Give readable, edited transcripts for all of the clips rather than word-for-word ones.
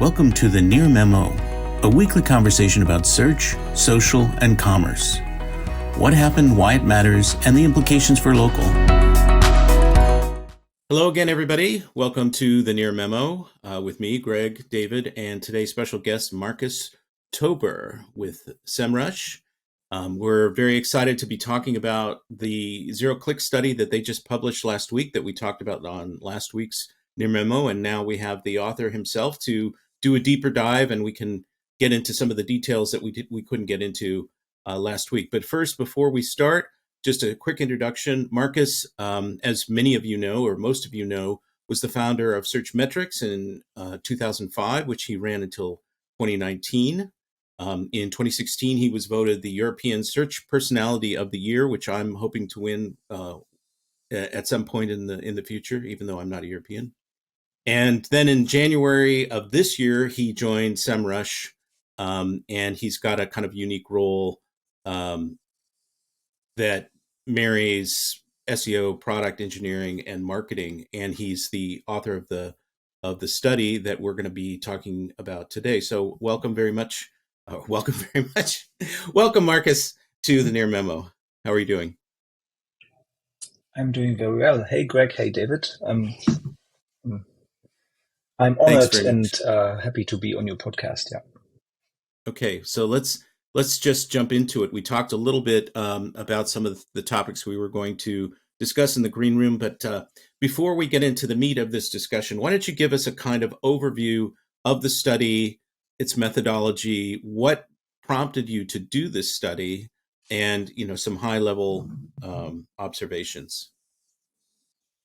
Welcome to the Near Memo, a weekly conversation about search, social, and commerce. What happened, why it matters, and the implications for local. Hello again, everybody. Welcome to the Near Memo with me, Greg, David, and today's special guest, Marcus Tober with Semrush. We're very excited to be talking about the zero-click study that they just published last week that we talked about on last week's Near Memo, and now we have the author himself to do a deeper dive, and we can get into some of the details that we couldn't get into last week. But first, before we start, just a quick introduction. Marcus, as many of you know, or most of you know, was the founder of Search Metrics in 2005, which he ran until 2019. In 2016, he was voted the European Search Personality of the Year, which I'm hoping to win at some point in the future, even though I'm not a European. And then in January of this year, he joined Semrush, and he's got a kind of unique role that marries SEO, product engineering, and marketing. And he's the author of the study that we're going to be talking about today. So welcome very much. Welcome, Marcus, to the Near Memo. How are you doing? I'm doing very well. Hey, Greg. Hey, David. I'm honored and happy to be on your podcast. Yeah. Okay, so let's just jump into it. We talked a little bit about some of the topics we were going to discuss in the green room, but before we get into the meat of this discussion, why don't you give us a kind of overview of the study, its methodology, what prompted you to do this study, and some high-level observations.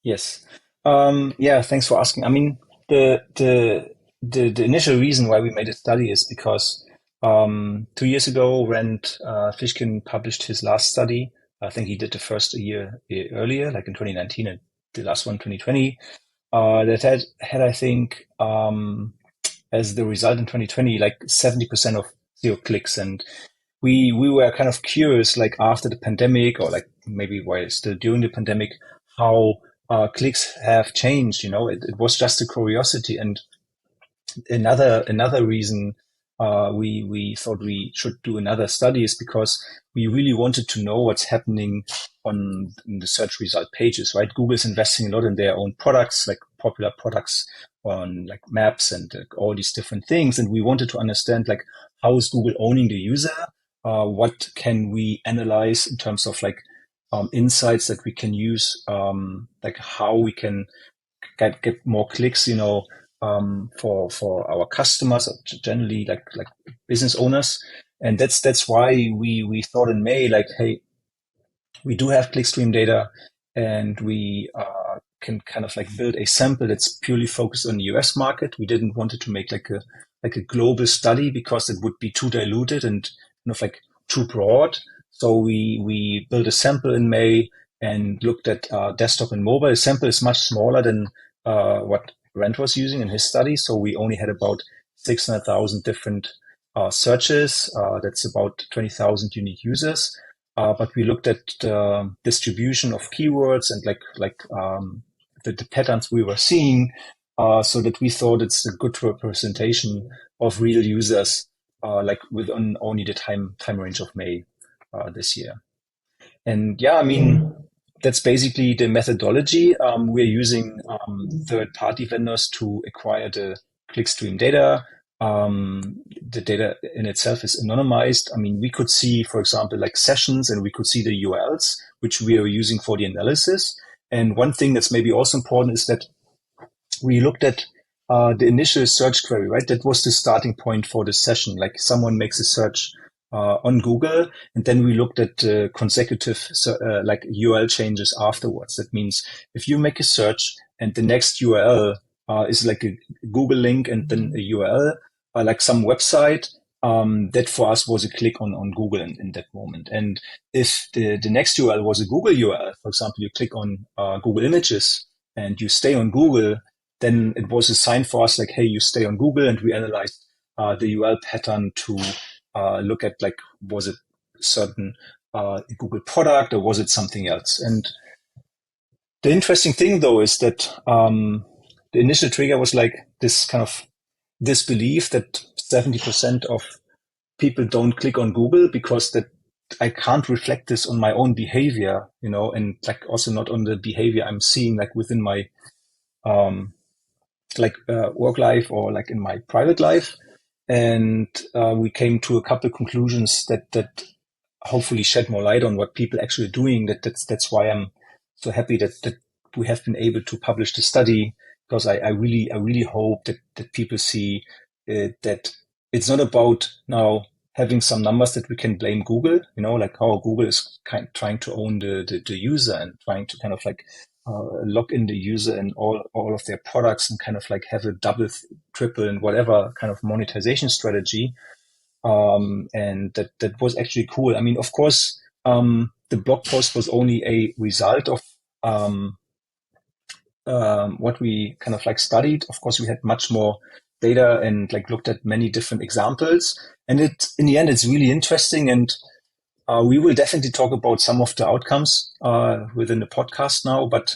Yes. Yeah. Thanks for asking. I mean, the initial reason why we made a study is because 2 years ago, when Fishkin published his last study, I think he did the first a year earlier, like in 2019, and the last one 2020. That had I think as the result in 2020, like 70% of zero clicks, and we were kind of curious, like after the pandemic, or like maybe while still during the pandemic, how clicks have changed. It was just a curiosity. And another reason we thought we should do another study is because we really wanted to know what's happening on the search result pages, right? Google's investing a lot in their own products, like popular products on like maps and all these different things. And we wanted to understand, like, how is Google owning the user? What can we analyze in terms of like insights that we can use, like how we can get more clicks, for our customers, generally like business owners. And that's why we thought in May, like, hey, we do have clickstream data, and we can kind of like build a sample that's purely focused on the US market. We didn't want it to make like a global study because it would be too diluted and kind of like too broad. So we built a sample in May and looked at desktop and mobile. The sample is much smaller than what Rand was using in his study. So we only had about 600,000 different searches. That's about 20,000 unique users. But we looked at the distribution of keywords and like the patterns we were seeing, so that we thought it's a good representation of real users, like within only the time range of May this year. And yeah, I mean, that's basically the methodology. We're using third-party vendors to acquire the clickstream data. The data in itself is anonymized. I mean, we could see, for example, like sessions, and we could see the URLs, which we are using for the analysis. And one thing that's maybe also important is that we looked at the initial search query, right? That was the starting point for the session. Like someone makes a search on Google, and then we looked at consecutive like URL changes afterwards. That means if you make a search and the next URL is like a Google link and then a URL, like some website, that for us was a click on Google in that moment. And if the next URL was a Google URL, for example, you click on Google Images and you stay on Google, then it was a sign for us like, hey, you stay on Google. And we analyzed the URL pattern to look at, like, was it certain Google product or was it something else? And the interesting thing, though, is that the initial trigger was like this kind of this belief that 70% of people don't click on Google because that I can't reflect this on my own behavior, and like also not on the behavior I'm seeing like within my um, work life or like in my private life. And we came to a couple of conclusions that hopefully shed more light on what people actually are doing. That's why I'm so happy that we have been able to publish the study, because I really hope that people see that it's not about now having some numbers that we can blame Google, like how Google is trying to own the user and trying to kind of like lock in the user in all of their products and kind of like have a double, triple, and whatever kind of monetization strategy. And that was actually cool. I mean, of course, the blog post was only a result of what we kind of like studied. Of course, we had much more data and like looked at many different examples. And in the end, it's really interesting. And we will definitely talk about some of the outcomes within the podcast now. But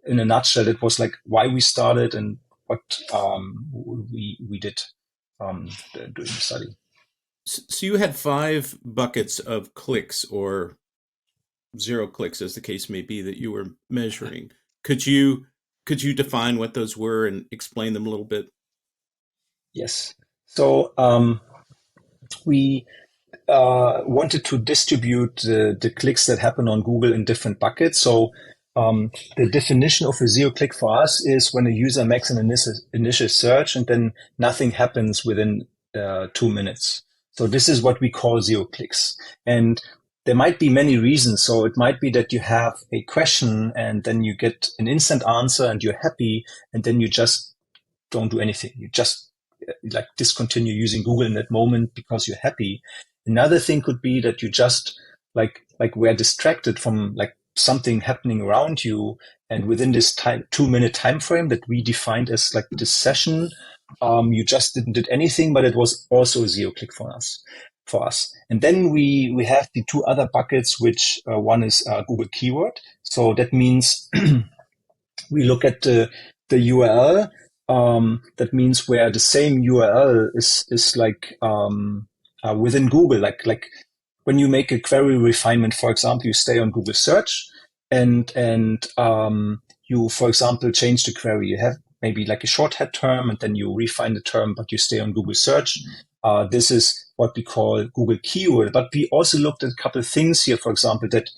in a nutshell, it was like why we started and what we did during the study. So you had 5 buckets of clicks or 0 clicks, as the case may be, that you were measuring. Could you define what those were and explain them a little bit? Yes. So we wanted to distribute the clicks that happen on Google in different buckets. So the definition of a 0 click for us is when a user makes an initial search and then nothing happens within 2 minutes. So this is what we call 0 clicks. And there might be many reasons. So it might be that you have a question and then you get an instant answer and you're happy, and then you just don't do anything. You just like discontinue using Google in that moment because you're happy. Another thing could be that you just like were distracted from like something happening around you, and within this 2-minute time frame that we defined as like this session, you just didn't did anything, but it was also a 0 click for us. And then we have the 2 other buckets, which one is Google keyword. So that means we look at the URL. That means where the same URL is like within Google, like when you make a query refinement, for example, you stay on Google search and you, for example, change the query. You have maybe like a shorthand term and then you refine the term, but you stay on Google search. This is what we call Google keyword. But we also looked at a couple of things here, for example, that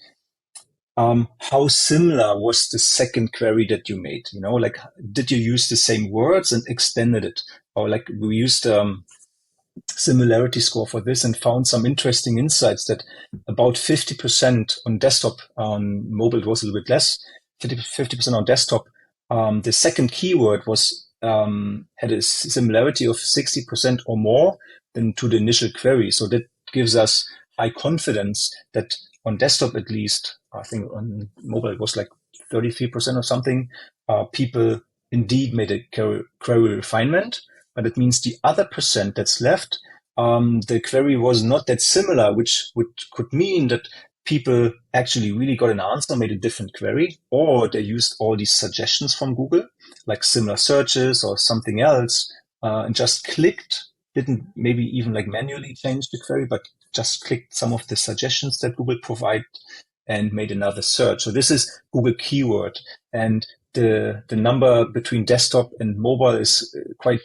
how similar was the second query that you made? Like, did you use the same words and extended it? Or like we used similarity score for this and found some interesting insights that about 50% on desktop, on mobile it was a little bit less, 50% on desktop. The second keyword was had a similarity of 60% or more than to the initial query. So that gives us high confidence that on desktop, at least, I think on mobile it was like 33% or something, people indeed made a query refinement. But it means the other percent that's left, the query was not that similar, which could mean that people actually really got an answer, made a different query, or they used all these suggestions from Google, like similar searches or something else, and just clicked, didn't maybe even like manually change the query, but just clicked some of the suggestions that Google provide and made another search. So this is Google keyword. And the number between desktop and mobile is quite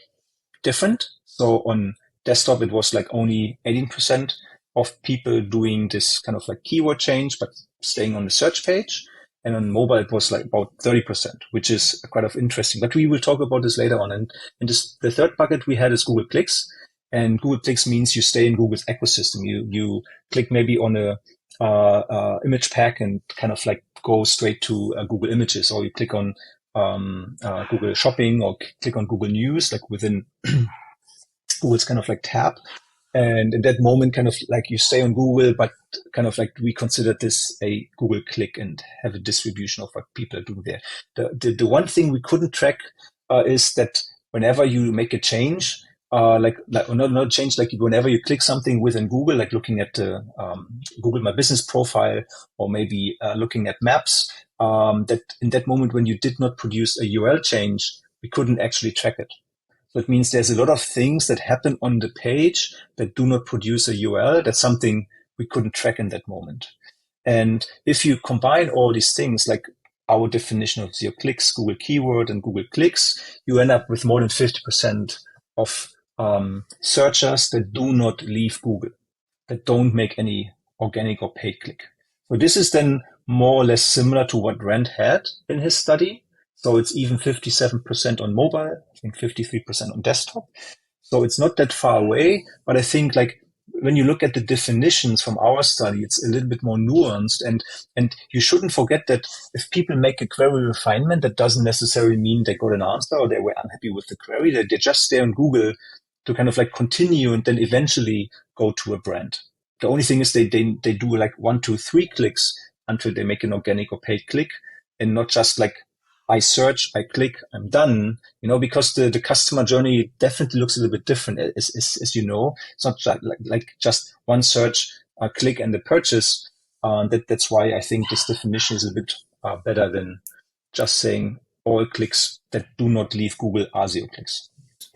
different. So on desktop, it was like only 18% of people doing this kind of like keyword change, but staying on the search page. And on mobile, it was like about 30%, which is quite of interesting. But we will talk about this later on. And the third bucket we had is Google Clicks. And Google Clicks means you stay in Google's ecosystem. You click maybe on a image pack and kind of like go straight to Google Images, or you click on Google Shopping or click on Google News, like within Google's kind of like tab. And in that moment, kind of like you stay on Google, but kind of like we consider this a Google click and have a distribution of what people are doing there. The one thing we couldn't track is that whenever you make a change, like not change, like whenever you click something within Google, like looking at the Google My Business profile, or maybe looking at maps, that in that moment when you did not produce a URL change, we couldn't actually track it. So it means there's a lot of things that happen on the page that do not produce a URL. That's something we couldn't track in that moment. And if you combine all these things, like our definition of zero clicks, Google keyword, and Google clicks, you end up with more than 50% of searchers that do not leave Google, that don't make any organic or paid click. So this is then more or less similar to what Rand had in his study. So it's even 57% on mobile, I think 53% on desktop. So it's not that far away, but I think like when you look at the definitions from our study, it's a little bit more nuanced. And you shouldn't forget that if people make a query refinement, that doesn't necessarily mean they got an answer or they were unhappy with the query. They just stay on Google to kind of like continue and then eventually go to a brand. The only thing is they do like 1, 2, 3 clicks until they make an organic or paid click, and not just like I search, I click, I'm done, because the customer journey definitely looks a little bit different, as you know. It's not like just one search, click, and the purchase. That's why I think this definition is a bit better than just saying all clicks that do not leave Google are zero clicks.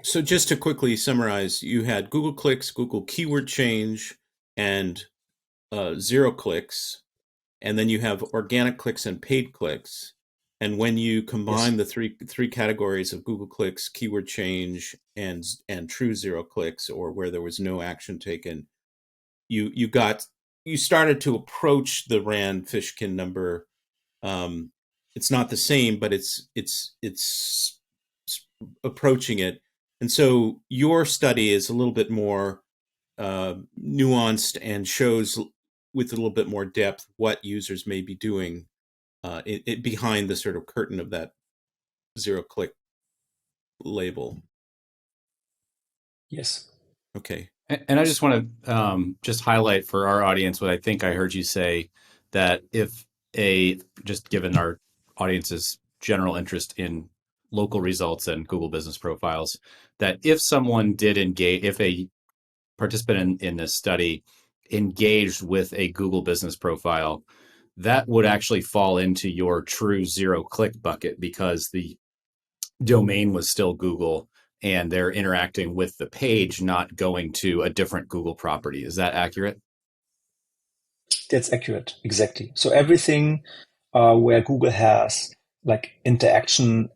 So just to quickly summarize, you had Google clicks, Google keyword change, and zero clicks, and then you have organic clicks and paid clicks. And when you combine Yes. the three categories of Google clicks, keyword change, and true zero clicks, or where there was no action taken, you started to approach the Rand Fishkin number. It's not the same, but it's approaching it. And so your study is a little bit more nuanced and shows with a little bit more depth what users may be doing behind the sort of curtain of that zero click label. Yes. Okay. And I just want to just highlight for our audience what I think I heard you say, that just given our audience's general interest in local results and Google business profiles, that if someone did engage, if a participant in this study engaged with a Google business profile, that would actually fall into your true zero click bucket because the domain was still Google and they're interacting with the page, not going to a different Google property. Is that accurate? That's accurate. Exactly. So everything where Google has like interaction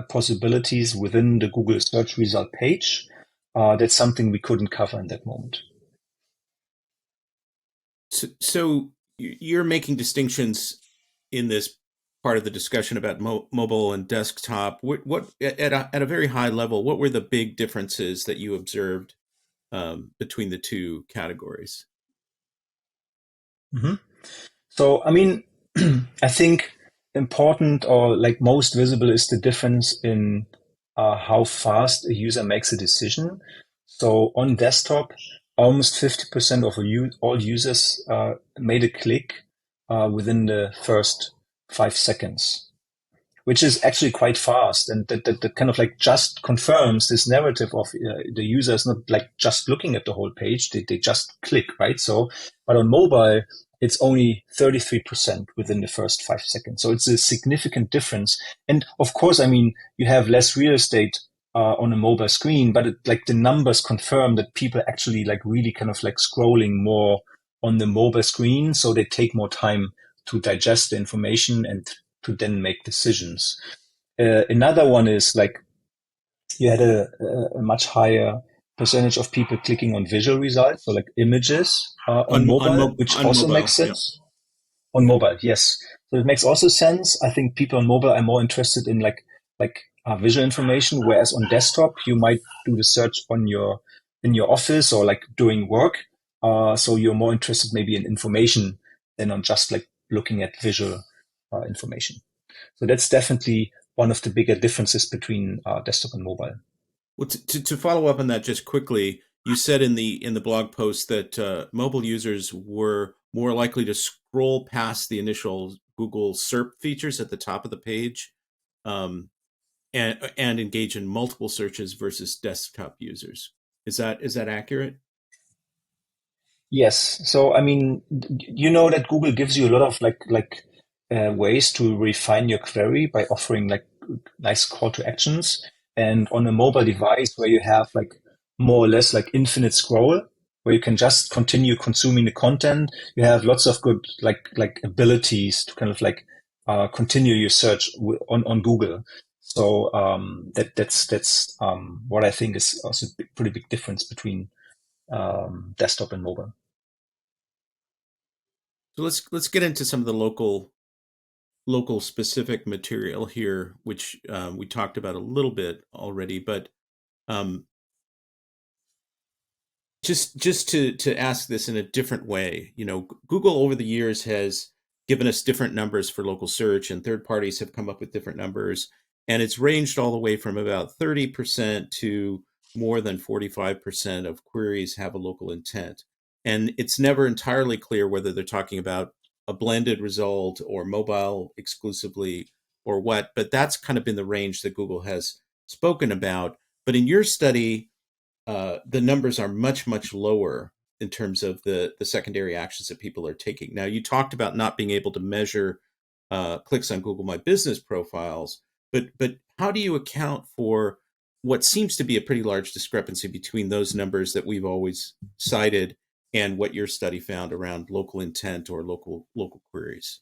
possibilities within the Google search result page, that's something we couldn't cover in that moment. So you're making distinctions in this part of the discussion about mobile and desktop. What at a very high level, what were the big differences that you observed between the two categories? Mm-hmm. So, I mean, I think important or like most visible is the difference in how fast a user makes a decision. So on desktop, almost 50% of all users made a click within the first 5 seconds, which is actually quite fast. And that kind of like just confirms this narrative of the user is not like just looking at the whole page. They just click, right? So, but on mobile, it's only 33% within the first 5 seconds. So it's a significant difference. And of course, I mean, you have less real estate on a mobile screen, but like the numbers confirm that people actually like really kind of like scrolling more on the mobile screen. So they take more time to digest the information and to then make decisions. Another one is like you had a much higher percentage of people clicking on visual results, so like images on mobile, which also mobile, makes sense. Yeah. On mobile, yes. So it makes also sense. I think people on mobile are more interested in like visual information, whereas on desktop you might do the search on in your office or like doing work. So you're more interested maybe in information than on just like looking at visual information. So that's definitely one of the bigger differences between desktop and mobile. Well, to follow up on that just quickly, you said in the blog post that mobile users were more likely to scroll past the initial Google SERP features at the top of the page, and engage in multiple searches versus desktop users. Is that accurate? Yes. So I mean, you know that Google gives you a lot of ways to refine your query by offering like nice call to actions. And on a mobile device where you have like more or less like infinite scroll, where you can just continue consuming the content, you have lots of good like abilities to kind of like continue your search on Google. So that's what I think is also a pretty big difference between desktop and mobile. So let's get into some of the local specific material here, which we talked about a little bit already, but um, just to ask this in a different way, Google over the years has given us different numbers for local search, and third parties have come up with different numbers, and it's ranged all the way from about 30% to more than 45% of queries have a local intent. And it's never entirely clear whether they're talking about a blended result or mobile exclusively or what, but that's kind of been the range that Google has spoken about. But in your study, the numbers are much lower in terms of the secondary actions that people are taking. Now, you talked about not being able to measure clicks on Google My Business profiles, but how do you account for what seems to be a pretty large discrepancy between those numbers that we've always cited and what your study found around local intent or local queries?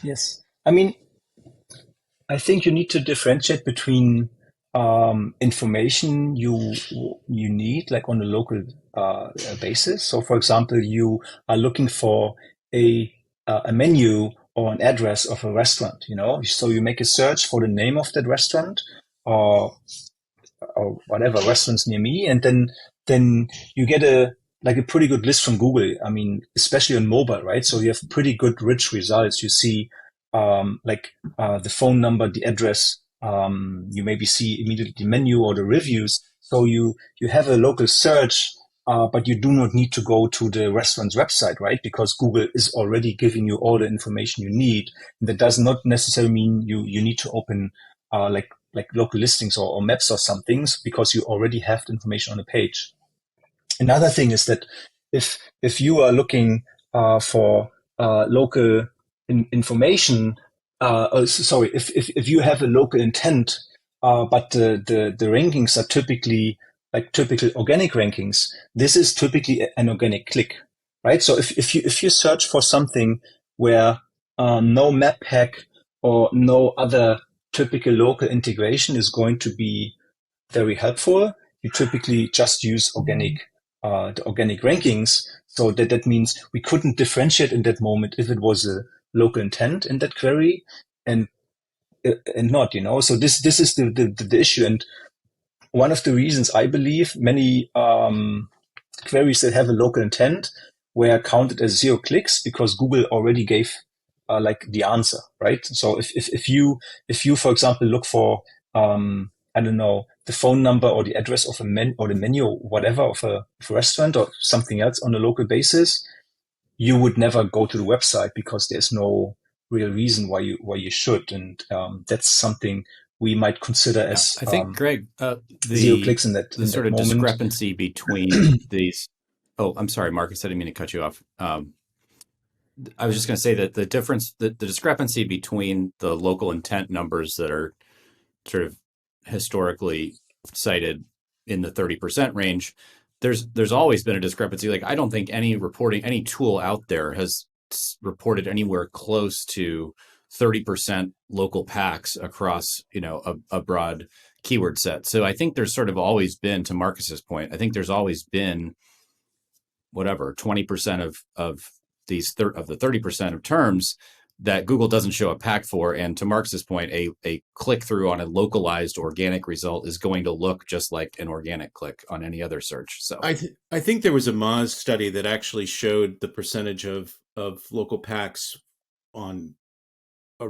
Yes, I mean, I think you need to differentiate between information you need like on a local basis. So, for example, you are looking for a menu or an address of a restaurant. So you make a search for the name of that restaurant or whatever restaurants near me, and then you get a pretty good list from Google. I mean, especially on mobile, right? So you have pretty good rich results. You see the phone number, the address. You maybe see immediately the menu or the reviews. So you have a local search, but you do not need to go to the restaurant's website, right? Because Google is already giving you all the information you need. That does not necessarily mean you need to open like local listings or maps or some things, because you already have the information on the page. Another thing is that if you are looking for local information, if you have a local intent, but the rankings are typically like typical organic rankings, this is typically an organic click, right? So if you search for something where no map hack or no other typical local integration is going to be very helpful, you typically just use the organic rankings. So that means we couldn't differentiate in that moment if it was a local intent in that query and not, So this is the issue. And one of the reasons I believe many queries that have a local intent were counted as 0 clicks, because Google already gave like the answer, right? So if you for example look for I don't know, the phone number or the address of or the menu or whatever of a restaurant or something else on a local basis, you would never go to the website because there's no real reason why you should. And that's something we might consider as I think, Greg, 0 clicks in that sort of moment. discrepancy between these. Oh, I'm sorry, Marcus. I didn't mean to cut you off. I was just going to say that the difference, the discrepancy between the local intent numbers that are sort of historically cited in the 30% range, there's always been a discrepancy. Like, I don't think any tool out there has reported anywhere close to 30% local packs across, a broad keyword set. So I think there's sort of always been, to Marcus's point, I think there's always been whatever 20% of the 30% of terms that Google doesn't show a pack for. And to Marcus's point, a click through on a localized organic result is going to look just like an organic click on any other search. So I think there was a Moz study that actually showed the percentage of local packs on a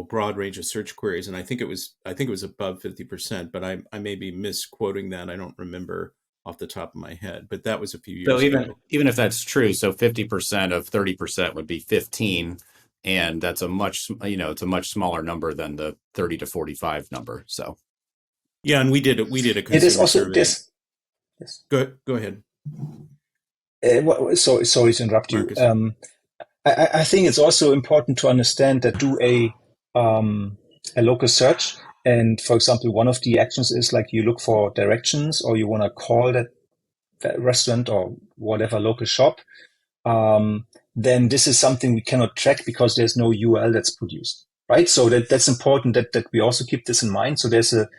broad range of search queries, and I think it was above 50%, but I may be misquoting that. I don't remember off the top of my head, but that was a few years ago. Even if that's true, so 50% of 30% would be 15. And that's it's a much smaller number than the 30 to 45 number. So, yeah, and we did a consumer it is also survey. Yes. Go ahead. Sorry to interrupt you. I think it's also important to understand that do a local search And for example, one of the actions is like you look for directions or you want to call that restaurant or whatever local shop. Then this is something we cannot track because there's no URL that's produced, right? So that's important that we also keep this in mind. So there's a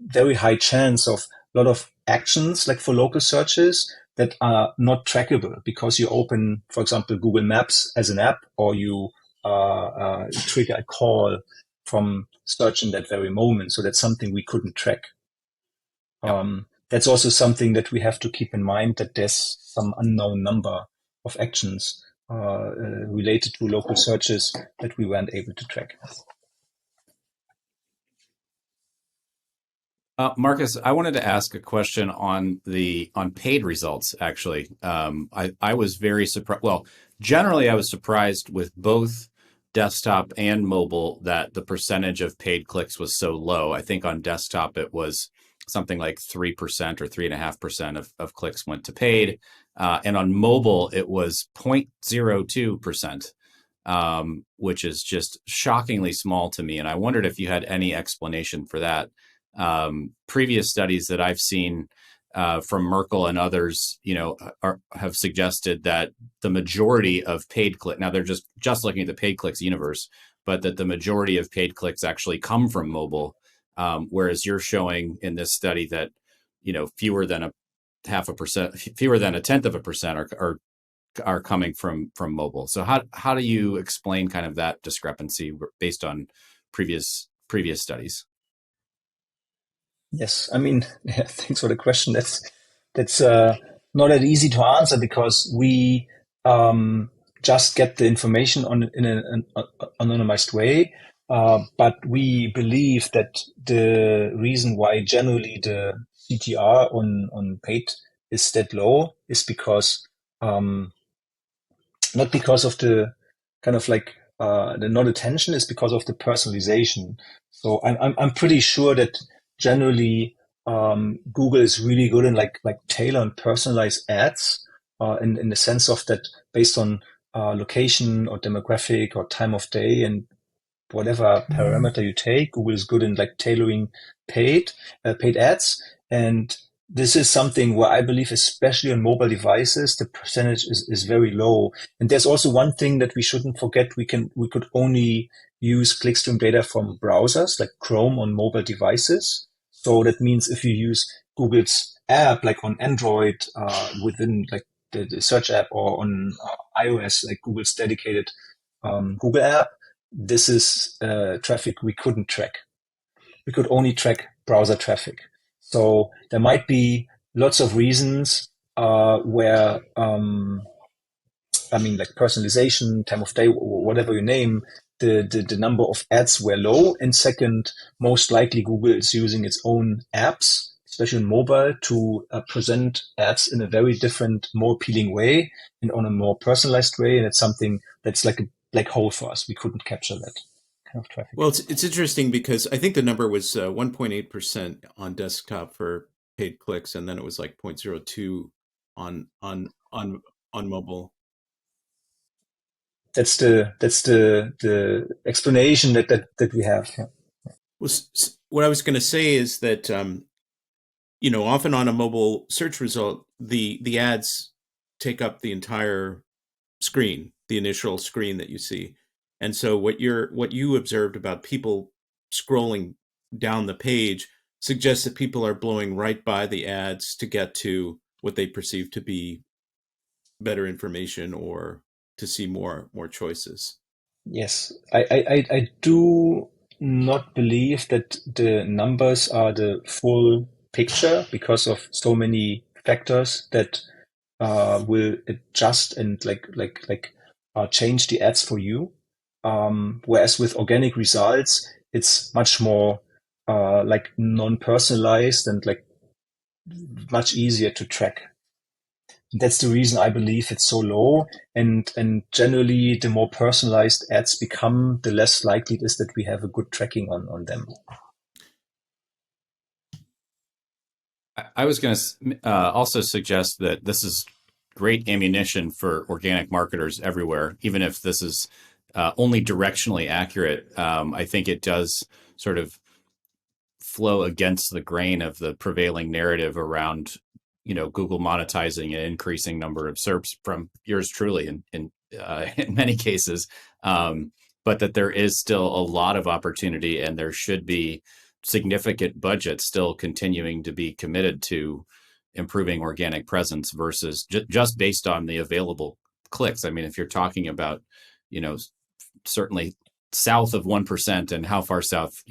very high chance of a lot of actions like for local searches that are not trackable because you open, for example, Google Maps as an app, or you trigger a call from search in that very moment. So that's something we couldn't track. That's also something that we have to keep in mind, that there's some unknown number of actions related to local searches that we weren't able to track. Marcus, I wanted to ask a question on paid results. Actually, I was very surprised. Well, generally, I was surprised with both desktop and mobile that the percentage of paid clicks was so low. I think on desktop it was something like 3% or 3.5% of clicks went to paid, and on mobile it was 0.02%. Which is just shockingly small to me. And I wondered if you had any explanation for that. Previous studies that I've seen from Merkle and others, have suggested that the majority of paid click, now they're just looking at the paid clicks universe, but that the majority of paid clicks actually come from mobile, whereas you're showing in this study that fewer than a 0.1% are coming from mobile. So how do you explain kind of that discrepancy based on previous studies? Yes, I mean, thanks for the question. That's not that easy to answer because we just get the information in an anonymized way. But we believe that the reason why generally the CTR on paid is that low is because not because of the kind of like the not attention, is because of the personalization. So I'm pretty sure that generally Google is really good in like tailor and personalize ads in the sense of that based on location or demographic or time of day and whatever parameter you take. Google is good in like tailoring paid ads, and this is something where I believe, especially on mobile devices, the percentage is very low. And there's also one thing that we shouldn't forget: we could only use clickstream data from browsers like Chrome on mobile devices. So that means if you use Google's app, like on Android, within like the search app, or on iOS, like Google's dedicated Google app, this is traffic we couldn't track. We could only track browser traffic. So there might be lots of reasons where, like personalization, time of day, whatever you name, the number of ads were low. And second, most likely Google is using its own apps, especially on mobile, to present ads in a very different, more appealing way and on a more personalized way. And it's something that's like a black hole for us. We couldn't capture that kind of traffic. Well, it's interesting because I think the number was 1.8% on desktop for paid clicks, and then it was like 0.02 on mobile. That's the explanation that we have. Yeah. Well, what I was going to say is that often on a mobile search result, the ads take up the entire screen, the initial screen that you see. And so what you observed about people scrolling down the page suggests that people are blowing right by the ads to get to what they perceive to be better information or to see more choices. Yes, I do not believe that the numbers are the full picture because of so many factors that will adjust and change the ads for you. Whereas with organic results, it's much more like non-personalized and like much easier to track. That's the reason I believe it's so low. And generally, the more personalized ads become, the less likely it is that we have a good tracking on them. I was going to also suggest that this is great ammunition for organic marketers everywhere, even if this is only directionally accurate. I think it does sort of flow against the grain of the prevailing narrative around, Google monetizing an increasing number of SERPs from yours truly in many cases, but that there is still a lot of opportunity, and there should be significant budget still continuing to be committed to improving organic presence versus just based on the available clicks. I mean, if you're talking about, certainly south of 1%, and how far south,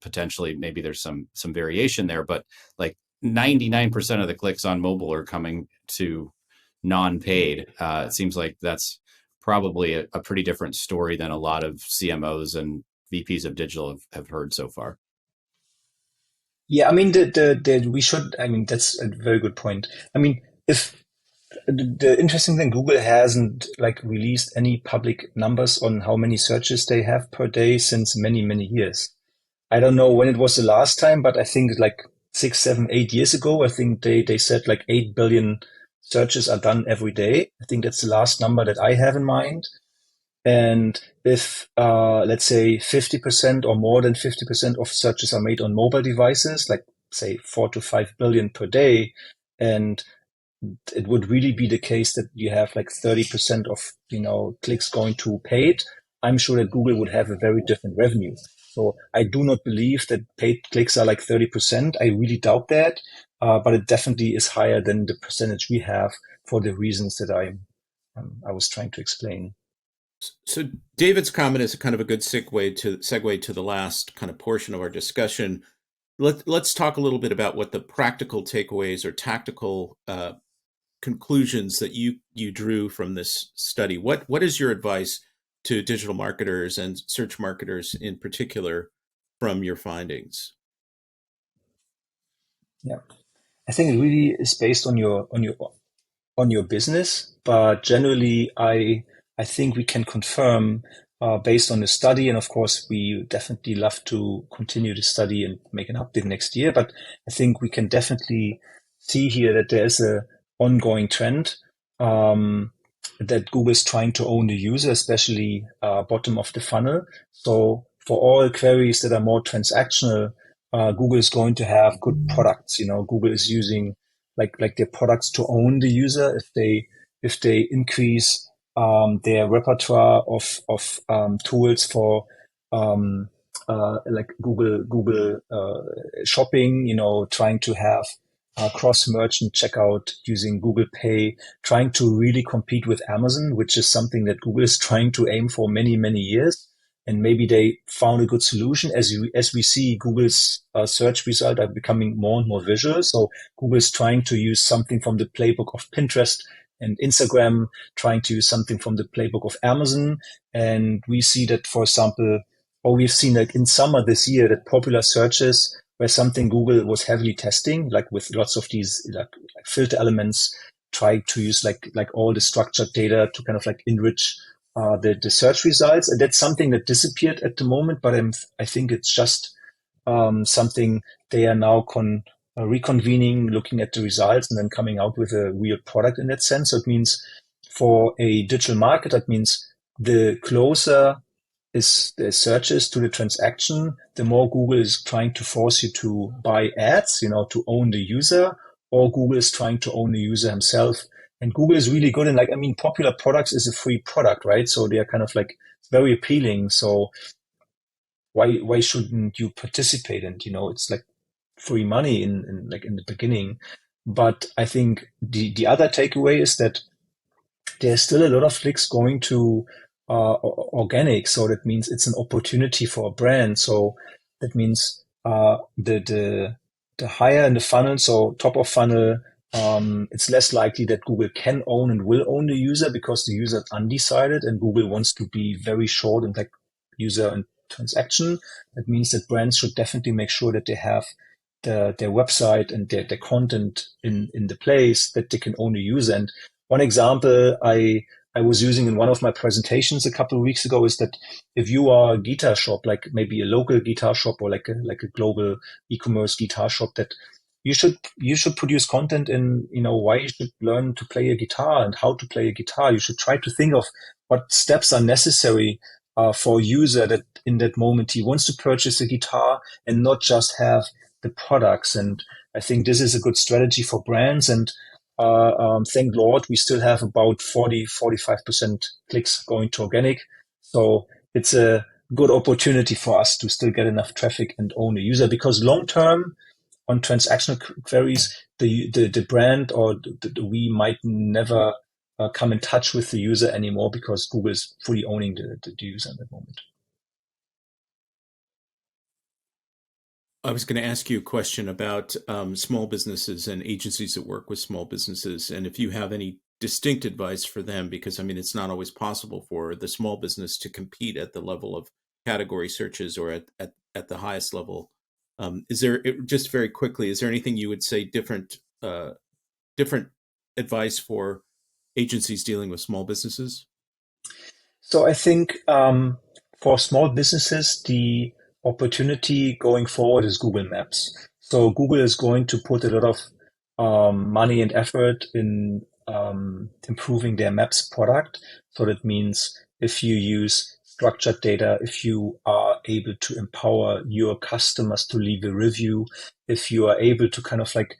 potentially maybe there's some variation there, but like 99% of the clicks on mobile are coming to non-paid. It seems like that's probably a pretty different story than a lot of CMOs and VPs of digital have heard so far. Yeah, I mean, we should. I mean, that's a very good point. I mean, if the interesting thing, Google hasn't like released any public numbers on how many searches they have per day since many years. I don't know when it was the last time, but I think like 6, 7, 8 years ago, I think they said like 8 billion searches are done every day. I think that's the last number that I have in mind. And if, let's say 50% or more than 50% of searches are made on mobile devices, like say 4 to 5 billion per day, and it would really be the case that you have like 30% of, clicks going to paid, I'm sure that Google would have a very different revenue. So I do not believe that paid clicks are like 30%. I really doubt that. But it definitely is higher than the percentage we have for the reasons that I was trying to explain. So David's comment is kind of a good segue to the last kind of portion of our discussion. Let's talk a little bit about what the practical takeaways or tactical conclusions that you drew from this study. What is your advice to digital marketers and search marketers in particular from your findings? Yeah, I think it really is based on your business, but generally, I think we can confirm based on the study, and of course, we definitely love to continue the study and make an update next year. But I think we can definitely see here that there is a ongoing trend that Google is trying to own the user, especially bottom of the funnel. So for all queries that are more transactional, Google is going to have good products. Google is using like their products to own the user. If they increase their repertoire of tools for like Google Shopping, trying to have cross-merchant checkout using Google Pay, trying to really compete with Amazon, which is something that Google is trying to aim for many years. And maybe they found a good solution. As we see, Google's search results are becoming more and more visual. So Google is trying to use something from the playbook of Pinterest and Instagram, trying to use something from the playbook of Amazon. And we see that, for example, or we've seen like in summer this year that popular searches were something Google was heavily testing, like with lots of these like filter elements, trying to use like all the structured data to kind of like enrich the search results. And that's something that disappeared at the moment, but I think it's just something they are now reconvening, looking at the results, and then coming out with a real product in that sense. So it means for a digital market, that means the closer is the searches to the transaction, the more Google is trying to force you to buy ads, to own the user, or Google is trying to own the user himself. And Google is really good in popular products is a free product, right? So they are kind of like very appealing. So why shouldn't you participate? And, it's like free money in the beginning. But I think the other takeaway is that there's still a lot of clicks going to organic. So that means it's an opportunity for a brand. So that means the higher in the funnel, so top of funnel, it's less likely that Google can own and will own the user because the user is undecided and Google wants to be very short and like user and transaction. That means that brands should definitely make sure that they have their website and their content in the place that they can own the user. And one example I was using in one of my presentations a couple of weeks ago is that if you are a guitar shop, like maybe a local guitar shop or like a global e-commerce guitar shop, that you should produce content in, why you should learn to play a guitar and how to play a guitar. You should try to think of what steps are necessary for a user that in that moment he wants to purchase a guitar and not just have the products. And I think this is a good strategy for brands. And thank Lord, we still have about 45% clicks going to organic. So it's a good opportunity for us to still get enough traffic and own a user, because long term on transactional queries, the brand or we might never come in touch with the user anymore, because Google is fully owning the user at the moment. I was going to ask you a question about small businesses and agencies that work with small businesses, and if you have any distinct advice for them, because I mean, it's not always possible for the small business to compete at the level of category searches or at the highest level. Is there, just very quickly, is there anything you would say different advice for agencies dealing with small businesses? So I think for small businesses, the opportunity going forward is Google Maps. So Google is going to put a lot of money and effort in improving their Maps product. So that means if you use structured data, if you are able to empower your customers to leave a review, if you are able to kind of like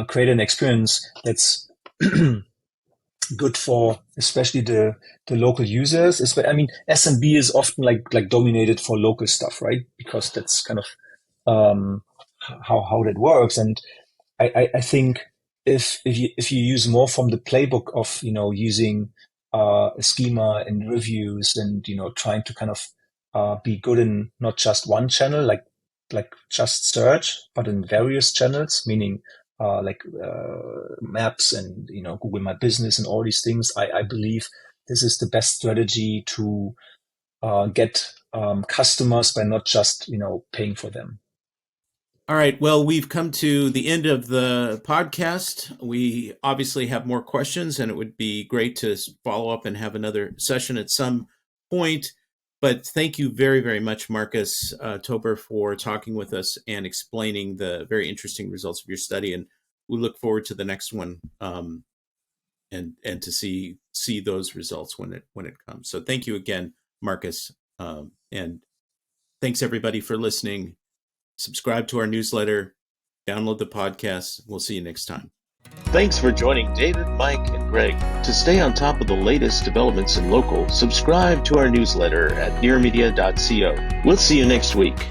create an experience that's good for especially the local users. I mean, SMB is often like dominated for local stuff, right? Because that's kind of how that works. And I think if you use more from the playbook of using a schema and reviews and trying to kind of be good in not just one channel like just search, but in various channels, meaning Maps and Google My Business and all these things, I believe this is the best strategy to get customers by not just paying for them. All right. Well, we've come to the end of the podcast. We obviously have more questions, and it would be great to follow up and have another session at some point. But thank you very, very much, Marcus Tober, for talking with us and explaining the very interesting results of your study. And we look forward to the next one and to see those results when it comes. So thank you again, Marcus. And thanks, everybody, for listening. Subscribe to our newsletter, download the podcast. We'll see you next time. Thanks for joining David, Mike, and Greg. To stay on top of the latest developments in local, subscribe to our newsletter at nearmedia.co. We'll see you next week.